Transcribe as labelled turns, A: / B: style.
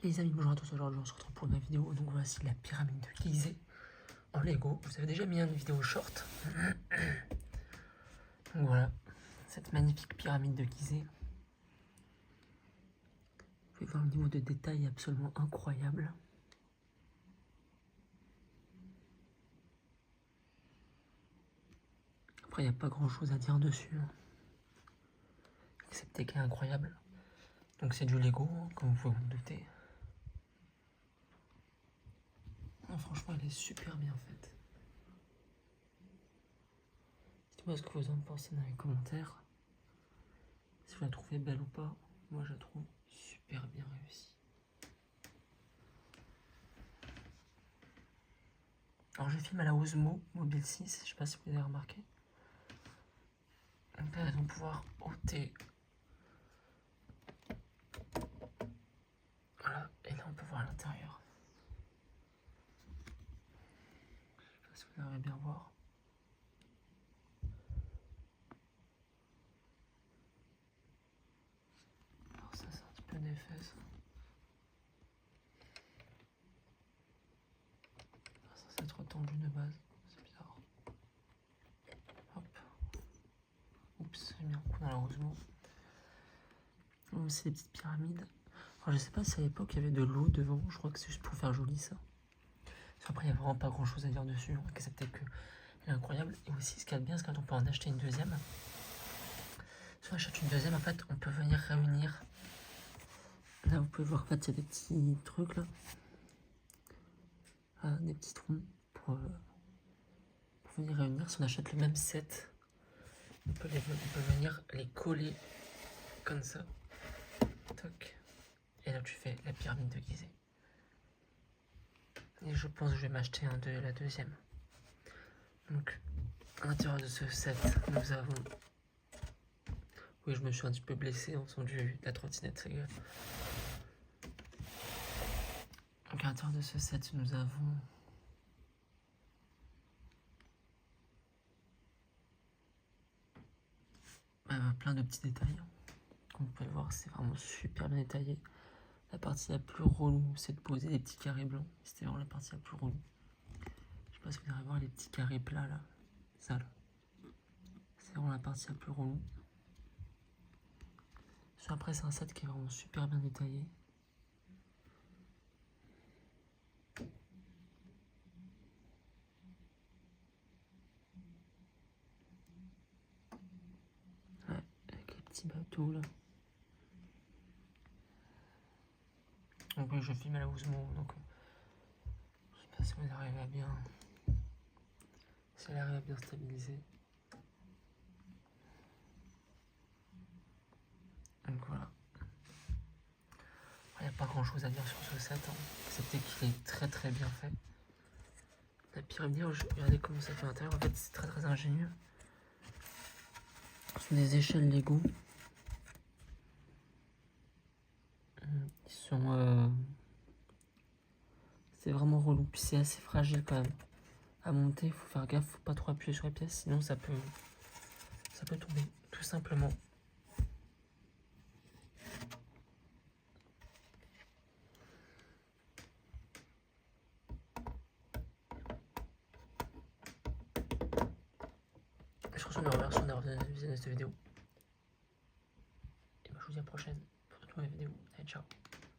A: Les amis, bonjour à tous, aujourd'hui on se retrouve pour une nouvelle vidéo. Donc voici la pyramide de Gizeh en Lego. Je vous avais déjà mis une vidéo short. Donc voilà, cette magnifique pyramide de Gizeh. Vous pouvez voir le niveau de détail absolument incroyable. Après, il n'y a pas grand chose à dire dessus, hein, excepté qu'elle est incroyable. Donc c'est du Lego, hein, comme vous pouvez vous douter. Ah, franchement, elle est super bien faite. Dites-moi ce que vous en pensez dans les commentaires. Si vous la trouvez belle ou pas. Moi, je la trouve super bien réussie. Alors, je filme à la Osmo Mobile 6. Je sais pas si vous avez remarqué. Donc là, elles vont pouvoir ôter. Voilà. Et là, on peut voir à l'intérieur. Je sais pas si vous arrivez bien voir. Alors ça, c'est un petit peu des fesses. Ça, c'est trop tendu de base. C'est bizarre. Hop. Oups, j'ai mis un coup dans la Osmo. C'est des petites pyramides. Alors, je sais pas si à l'époque il y avait de l'eau devant. Je crois que c'est juste pour faire joli ça. Après, il n'y a vraiment pas grand chose à dire dessus. Excepté que elle est incroyable. Et aussi, ce qu'il y a de bien, c'est quand on peut en acheter une deuxième. Si on achète une deuxième, en fait, on peut venir réunir. Là, vous pouvez voir, en fait, il y a des petits trucs là. Ah, des petits troncs pour venir réunir. Si on achète le même set, on peut venir les coller comme ça. Toc. Et là, tu fais la pyramide de Gizeh. Et je pense que je vais m'acheter la deuxième. Donc, à l'intérieur de ce set, nous avons... Oui, je me suis un petit peu blessé en faisant de la trottinette, c'est grave. Donc, à l'intérieur de ce set, nous avons... plein de petits détails. Comme vous pouvez voir, c'est vraiment super bien détaillé. La partie la plus relou, c'est de poser des petits carrés blancs. C'était vraiment la partie la plus relou. Je sais pas si vous allez voir les petits carrés plats là. Ça là. C'est vraiment la partie la plus relou. Après, c'est un set qui est vraiment super bien détaillé. Ouais, avec les petits bateaux là. Donc oui, je filme à la Osmo, donc je sais pas si vous arrivez à bien... Si elle arrive à bien stabiliser. Donc voilà. Il n'y a pas grand chose à dire sur ce set, hein, excepté qu'il est très très bien fait. La pyramide, regardez comment ça fait à l'intérieur, en fait c'est très très ingénieux. Ce sont des échelles Lego. Ils sont... C'est vraiment relou, puis c'est assez fragile quand même. À monter, il faut faire gaffe, faut pas trop appuyer sur les pièces, sinon ça peut tomber, tout simplement. Je vous remercie d'avoir visionné cette vidéo. Et je vous dis à la prochaine pour une nouvelle vidéo. Allez, ciao.